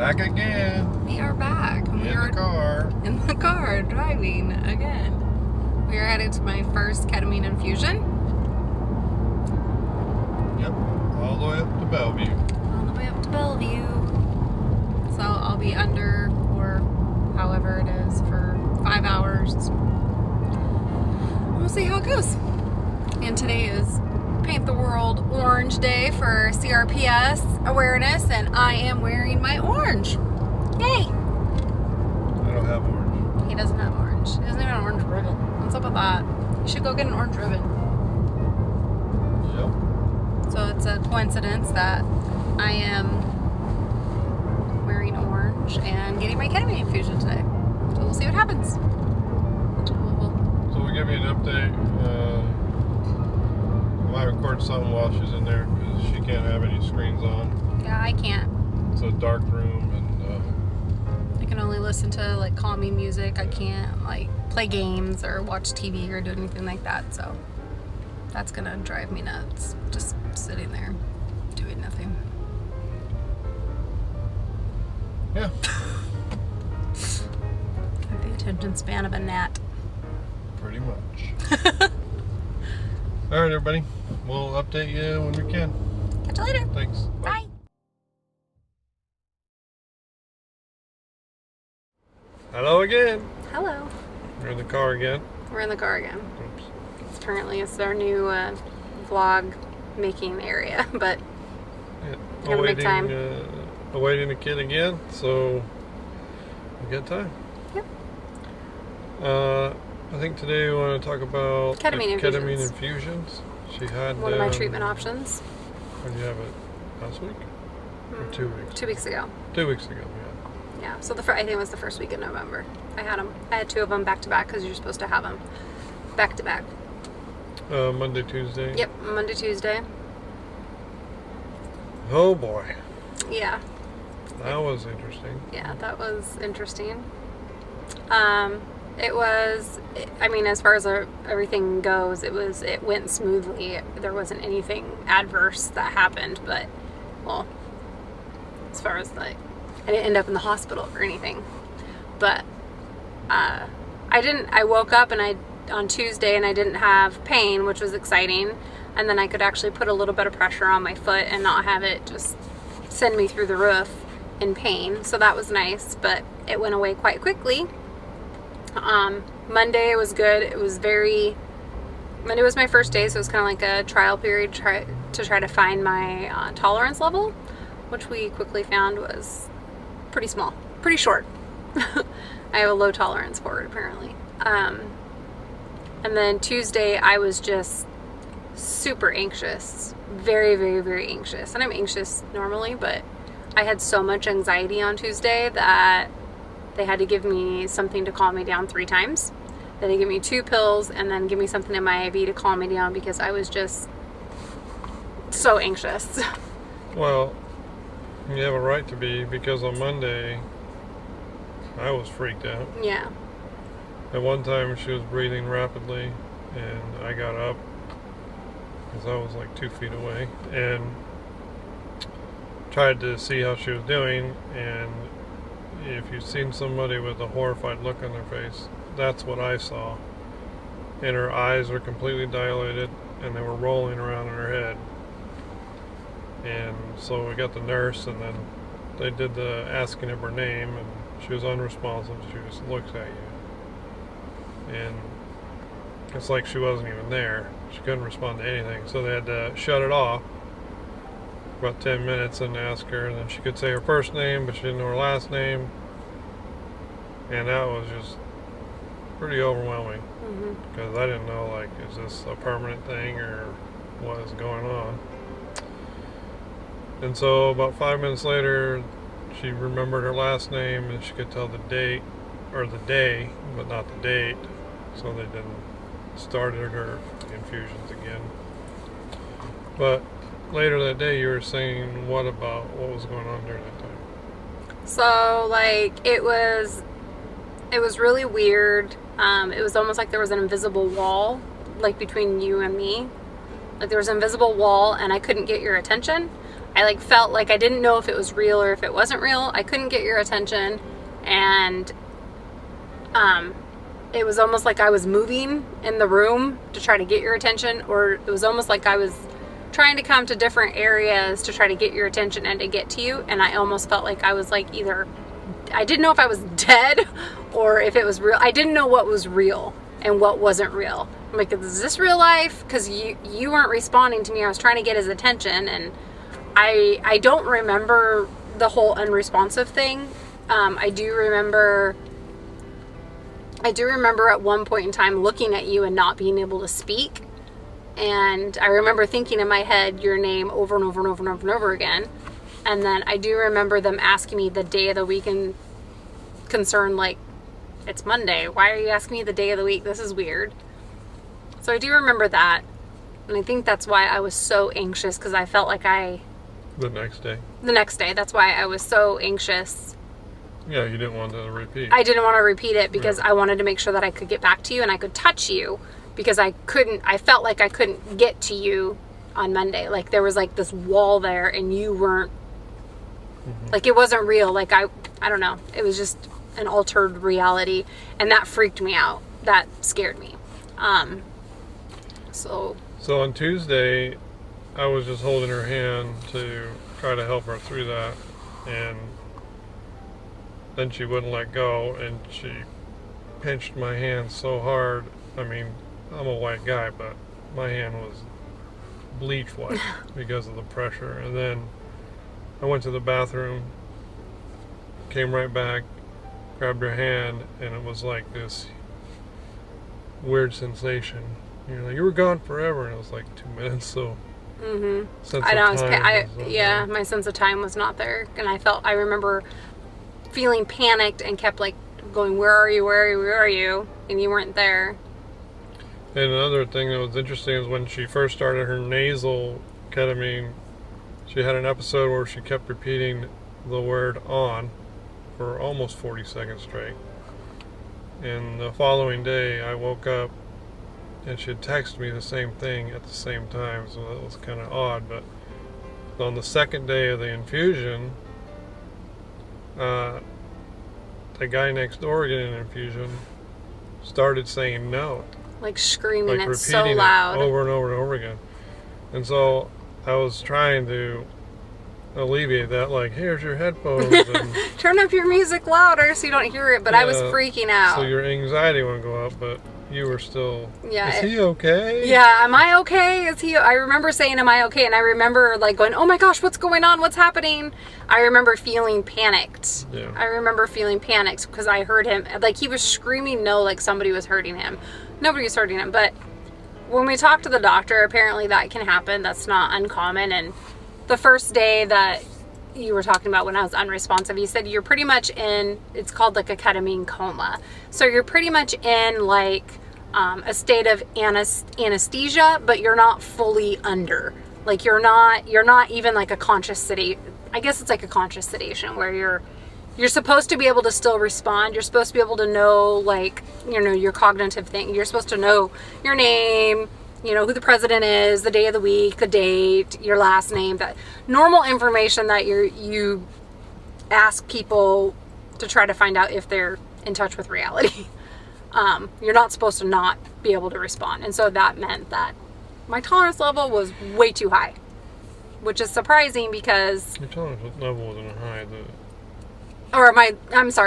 Back again. We are back. In the car. In the car, driving again. We are headed to my first ketamine infusion. Yep. All the way up to Bellevue. All the way up to Bellevue. So I'll be under, or however it is, for 5 hours. We'll see how it goes. And today is Paint the World Orange Day for CRPS awareness, and I am wearing my orange. Yay! I don't have orange. He doesn't have orange. He doesn't even have an orange ribbon. What's up with that? You should go get an orange ribbon. Yep. So it's a coincidence that I am wearing orange and getting my ketamine infusion today. So we'll see what happens. So we'll give you an update. I might record something while she's in there because she can't have any screens on. Yeah, I can't. It's a dark room and I can only listen to like calming music. I can't like play games or watch TV or do anything like that. So that's gonna drive me nuts. Just sitting there doing nothing. yeah. Got the attention span of a gnat. Pretty much. All right, everybody. We'll update you when we can. Catch you later. Thanks. Bye. Hello again. Hello. We're in the car again. We're in the car again. Oops. It's our new vlog making area, but Yeah. Gotta make time. Awaiting a kid again, so we got time. Yep. I think today we want to talk about Ketamine ketamine infusions. infusions. She had One of my treatment options. When did you have it? Last week? Or 2 weeks? 2 weeks ago. 2 weeks ago, Yeah. So I think it was the first week in November. I had 2 of them back to back because you're supposed to have them back to back. yeah. Monday, Tuesday. Yep. Monday, Tuesday. Oh boy, Yeah. that was interesting. Yeah, that was interesting. It was, I mean, as far as everything goes, it went smoothly. There wasn't anything adverse that happened, but, well, as far as like, I didn't end up in the hospital or anything. But, I woke up on Tuesday and I didn't have pain, which was exciting. And then I could actually put a little bit of pressure on my foot and not have it just send me through the roof in pain. So that was nice, but it went away quite quickly. Monday was good. Monday was my first day, so it was kind of like a trial period to try to find my tolerance level, which we quickly found was pretty small, pretty short. I have a low tolerance for it, apparently. And then Tuesday, I was just super anxious, very, very, very anxious. And I'm anxious normally, but I had so much anxiety on Tuesday that they had to give me something to calm me down 3 times. Then they give me 2 pills and then give me something in my IV to calm me down because I was just so anxious. Well, you have a right to be, because on Monday I was freaked out. Yeah. At one time she was breathing rapidly and I got up because I was like 2 feet away and tried to see how she was doing, and if you've seen somebody with a horrified look on their face, that's what I saw. And her eyes were completely dilated and they were rolling around in her head. And so we got the nurse, and then they did the asking of her name, and she was unresponsive. She just looks at you and it's like she wasn't even there. She couldn't respond to anything, so they had to shut it off for about 10 minutes and ask her, and then she could say her first name, but she didn't know her last name, and that was just pretty overwhelming because I didn't know, like, is this a permanent thing or what is going on? And so about 5 minutes later, she remembered her last name and she could tell the date, or the day, but not the date, so they didn't started her infusions again. But later that day you were saying what was going on during that time? So like it was really weird. It was almost like there was an invisible wall like between you and me. Like there was an invisible wall and I couldn't get your attention I like felt like I didn't know if it was real or if it wasn't real. I couldn't get your attention, and it was almost like I was moving in the room to try to get your attention, or it was almost like I was trying to come to different areas to try to get your attention and to get to you. And I almost felt like I was like either, I didn't know if I was dead or if it was real. I didn't know what was real and what wasn't real. I'm like, is this real life? Because you weren't responding to me. I was trying to get his attention, and I don't remember the whole unresponsive thing. I do remember at one point in time looking at you and not being able to speak. And I remember thinking in my head your name over and over and over and over and over again. And then I do remember them asking me the day of the week and concerned, like, it's Monday. Why are you asking me the day of the week? This is weird. So I do remember that. And I think that's why I was so anxious, because I felt like The next day. That's why I was so anxious. Yeah, you didn't want to repeat. I didn't want to repeat it because I wanted to make sure that I could get back to you and I could touch you, because I felt like I couldn't get to you on Monday. Like there was like this wall there and you weren't, like it wasn't real. Like I don't know. It was just an altered reality, and that freaked me out. That scared me. So on Tuesday, I was just holding her hand to try to help her through that, and then she wouldn't let go, and she pinched my hand so hard. I mean, I'm a white guy, but my hand was bleach white because of the pressure. And then I went to the bathroom, came right back, grabbed her hand, and it was like this weird sensation. You know, you were gone forever, and it was like 2 minutes. So I know. My sense of time was not there, and I remember feeling panicked and kept like going, where are you, where are you, where are you? And you weren't there. And another thing that was interesting is when she first started her nasal ketamine, she had an episode where she kept repeating the word on for almost 40 seconds straight. And the following day I woke up and she had texted me the same thing at the same time, so that was kind of odd. But on the second day of the infusion, the guy next door getting an infusion started saying no, like screaming, like it so repeating loud, it over and over and over again. And so I was trying to alleviate that, like, here's your headphones, and turn up your music louder so you don't hear it. But I was freaking out, so your anxiety wouldn't go up, but you were still, is he okay? Yeah, am I okay? I remember saying, am I okay? And I remember like going, oh my gosh, what's going on? What's happening? I remember feeling panicked. Yeah. I remember feeling panicked because I heard him, like he was screaming no, like somebody was hurting him. Nobody was hurting him. But when we talked to the doctor, apparently that can happen. That's not uncommon. And the first day that you were talking about when I was unresponsive, he said you're pretty much in, it's called like a ketamine coma. So you're pretty much in like a state of anesthesia, but you're not fully under. Like you're not even like a conscious sedation. I guess it's like a conscious sedation where you're supposed to be able to still respond. You're supposed to be able to know, like, you know, your cognitive thing. You're supposed to know your name, you know, who the president is, the day of the week, the date, your last name, that normal information that you ask people to try to find out if they're in touch with reality. You're not supposed to not be able to respond. And so that meant that my tolerance level was way too high, which is surprising because... Your tolerance level wasn't high,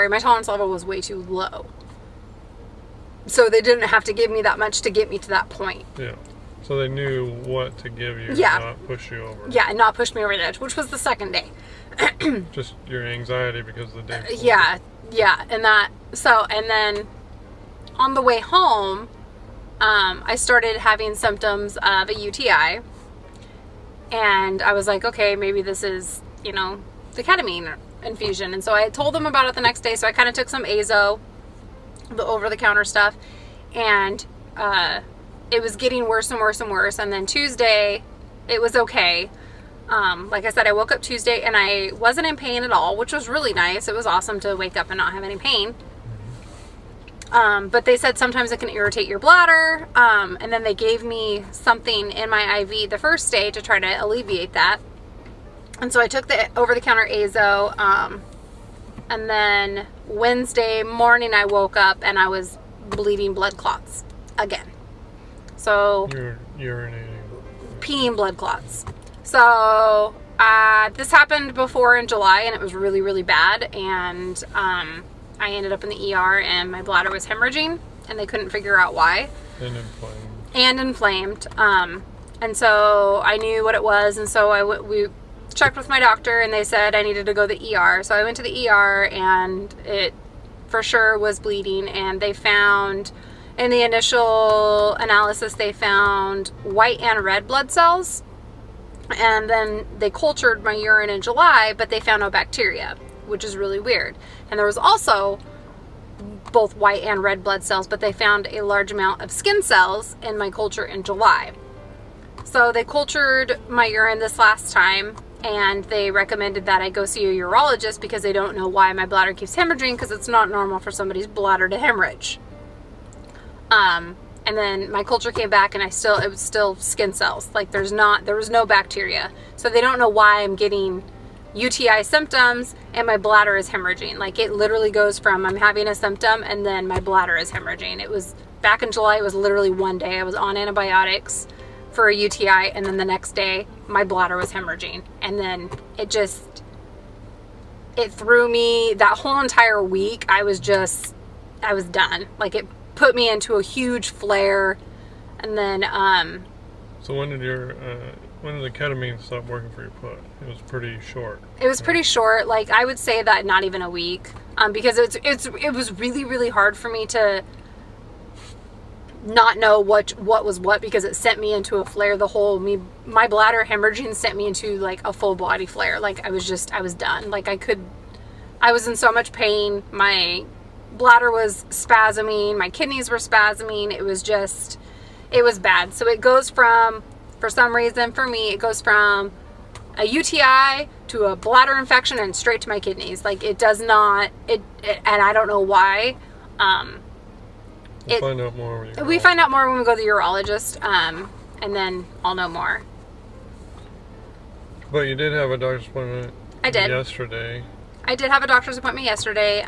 my tolerance level was way too low. So they didn't have to give me that much to get me to that point. Yeah. So they knew what to give you, yeah, and not push you over. Yeah, and not push me over the edge, which was the second day. Just your anxiety because of the day before. Yeah. And then on the way home, I started having symptoms of a UTI. And I was like, okay, maybe this is, you know, the ketamine infusion. And so I told them about it the next day. So I kind of took some Azo, the over-the-counter stuff. And it was getting worse and worse and worse. And then Tuesday, it was okay. Like I said, I woke up Tuesday and I wasn't in pain at all, which was really nice. It was awesome to wake up and not have any pain. But they said sometimes it can irritate your bladder. And then they gave me something in my IV the first day to try to alleviate that. And so I took the over-the-counter Azo, and then Wednesday morning I woke up and I was bleeding blood clots again. So You're urinating. peeing blood clots. So this happened before in July, and it was really, really bad. And I ended up in the ER, and my bladder was hemorrhaging, and they couldn't figure out why. And inflamed. And so I knew what it was, and so we checked with my doctor, and they said I needed to go to the ER. So I went to the ER, and it for sure was bleeding, and they found, in the initial analysis, they found white and red blood cells. And then they cultured my urine in July, but they found no bacteria, which is really weird. And there was also both white and red blood cells, but they found a large amount of skin cells in my culture in July. So they cultured my urine this last time, and they recommended that I go see a urologist because they don't know why my bladder keeps hemorrhaging, because it's not normal for somebody's bladder to hemorrhage. And then my culture came back, and it was still skin cells. Like there was no bacteria. So they don't know why I'm getting UTI symptoms and my bladder is hemorrhaging. Like it literally goes from I'm having a symptom and then my bladder is hemorrhaging. It was back in July. It was literally one day I was on antibiotics for a UTI, and then the next day my bladder was hemorrhaging. And then it threw me that whole entire week. I was done. Like it put me into a huge flare. And then So when did the ketamine stop working for your foot? It was pretty short. It was pretty short. Like I would say that not even a week, because it was really, really hard for me to not know what was what, because it sent me into a flare. My bladder hemorrhaging sent me into like a full body flare. Like I was done. Like I was in so much pain. My bladder was spasming, my kidneys were spasming. It was bad. So it goes from, for some reason for me, it goes from a UTI to a bladder infection and straight to my kidneys. Like it does not, and I don't know why. We'll find out more when we find out more when we go to the urologist, and then I'll know more. But you did have a doctor's appointment. I did. Yesterday. I did have a doctor's appointment yesterday.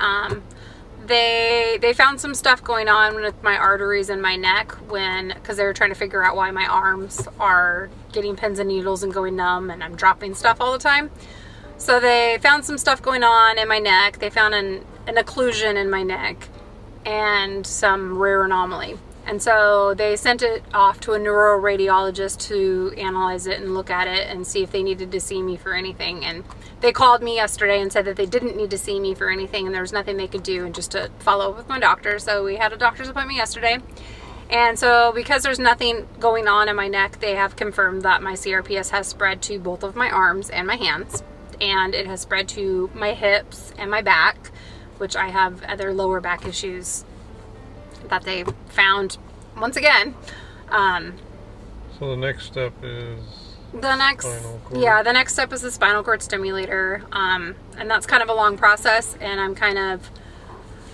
They found some stuff going on with my arteries in my neck because they were trying to figure out why my arms are getting pins and needles and going numb, and I'm dropping stuff all the time. So they found some stuff going on in my neck. They found an occlusion in my neck and some rare anomaly. And so they sent it off to a neuroradiologist to analyze it and look at it and see if they needed to see me for anything. And they called me yesterday and said that they didn't need to see me for anything, and there was nothing they could do, and just to follow up with my doctor. So we had a doctor's appointment yesterday. And so because there's nothing going on in my neck, they have confirmed that my CRPS has spread to both of my arms and my hands. And it has spread to my hips and my back, which I have other lower back issues that they found once again. So the next step is the next step is the spinal cord stimulator, and that's kind of a long process, and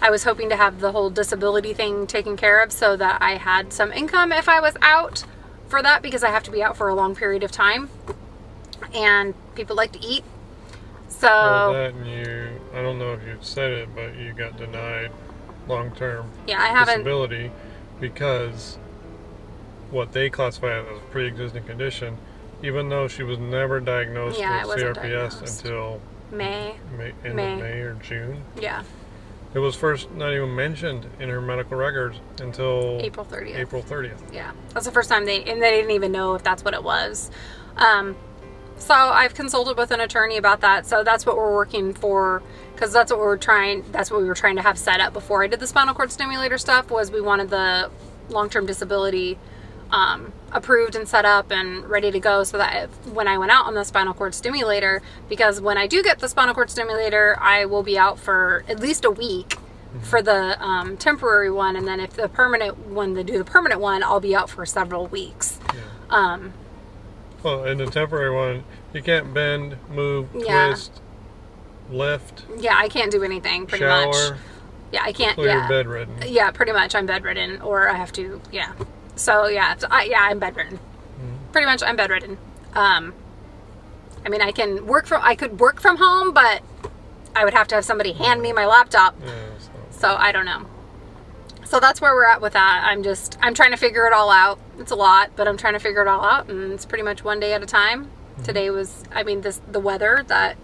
I was hoping to have the whole disability thing taken care of so that I had some income if I was out for that, because I have to be out for a long period of time and people like to eat. So I don't know if you've said it, but you got denied long-term disability because what they classify as a pre-existing condition, even though she was never diagnosed with CRPS until May or June. Yeah. It was first not even mentioned in her medical records until April 30th. Yeah. That's the first time they didn't even know if that's what it was. So I've consulted with an attorney about that. So that's what we're working for, because that's what we were trying to have set up before I did the spinal cord stimulator stuff. Was we wanted the long-term disability approved and set up and ready to go, so that when I went out on the spinal cord stimulator, because when I do get the spinal cord stimulator, I will be out for at least a week for the temporary one, and then if the permanent one, they do the permanent one, I'll be out for several weeks. Yeah. Well, in the temporary one, you can't bend, move, twist, lift. Yeah, I can't do anything pretty shower, much. Yeah, I can't. So you're bedridden. Yeah, pretty much. I'm bedridden, or I have to. Yeah. So I'm bedridden. Mm-hmm. Pretty much, I'm bedridden. I mean, I could work from home, but I would have to have somebody hand me my laptop. Yeah, So I don't know. So that's where we're at with that. I'm trying to figure it all out. It's a lot, but I'm trying to figure it all out, and it's pretty much one day at a time. Today was, the weather that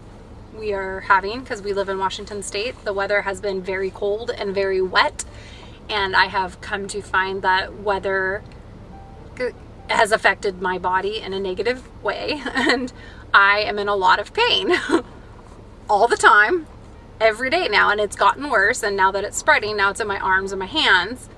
we are having, because we live in Washington State, the weather has been very cold and very wet, and I have come to find that weather has affected my body in a negative way, and I am in a lot of pain all the time, every day now, and it's gotten worse. And now that it's spreading, now it's in my arms and my hands.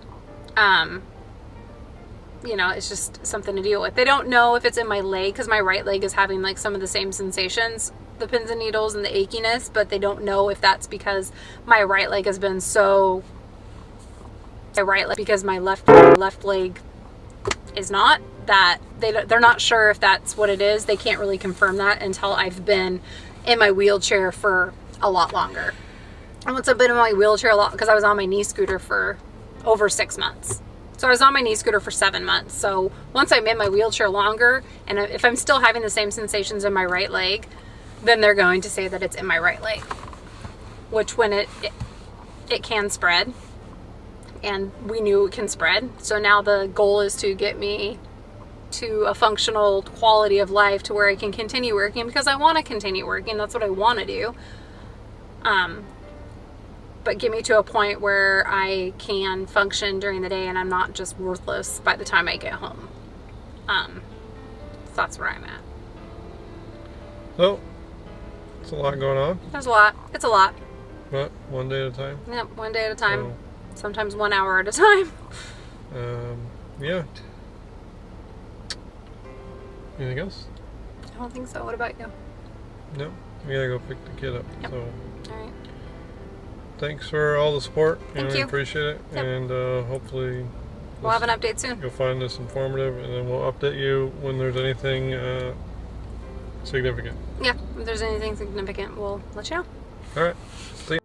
It's just something to deal with. They don't know if it's in my leg, because my right leg is having like some of the same sensations, the pins and needles and the achiness, but they don't know if that's because my right leg has been because my left leg is not. That they're not sure if that's what it is. They can't really confirm that until I've been in my wheelchair for a lot longer. And once I've been in my wheelchair a lot, because I was on my knee scooter for over 6 months. So I was on my knee scooter for 7 months. So once I'm in my wheelchair longer, and if I'm still having the same sensations in my right leg, then they're going to say that it's in my right leg, which when it can spread, and we knew it can spread. So now the goal is to get me to a functional quality of life to where I can continue working, because I want to continue working. That's what I want to do. But get me to a point where I can function during the day and I'm not just worthless by the time I get home. So that's where I'm at. So, it's a lot going on. There's a lot. It's a lot. But one day at a time. Yep, one day at a time. So, sometimes 1 hour at a time. Yeah. Anything else? I don't think so. What about you? No. We gotta go pick the kid up. Yep. So, all right. Thanks for all the support. Thank you. Appreciate it. Yep. And hopefully we'll have an update soon. You'll find this informative, and then we'll update you when there's anything significant. Yeah, if there's anything significant, we'll let you know. All right. See you.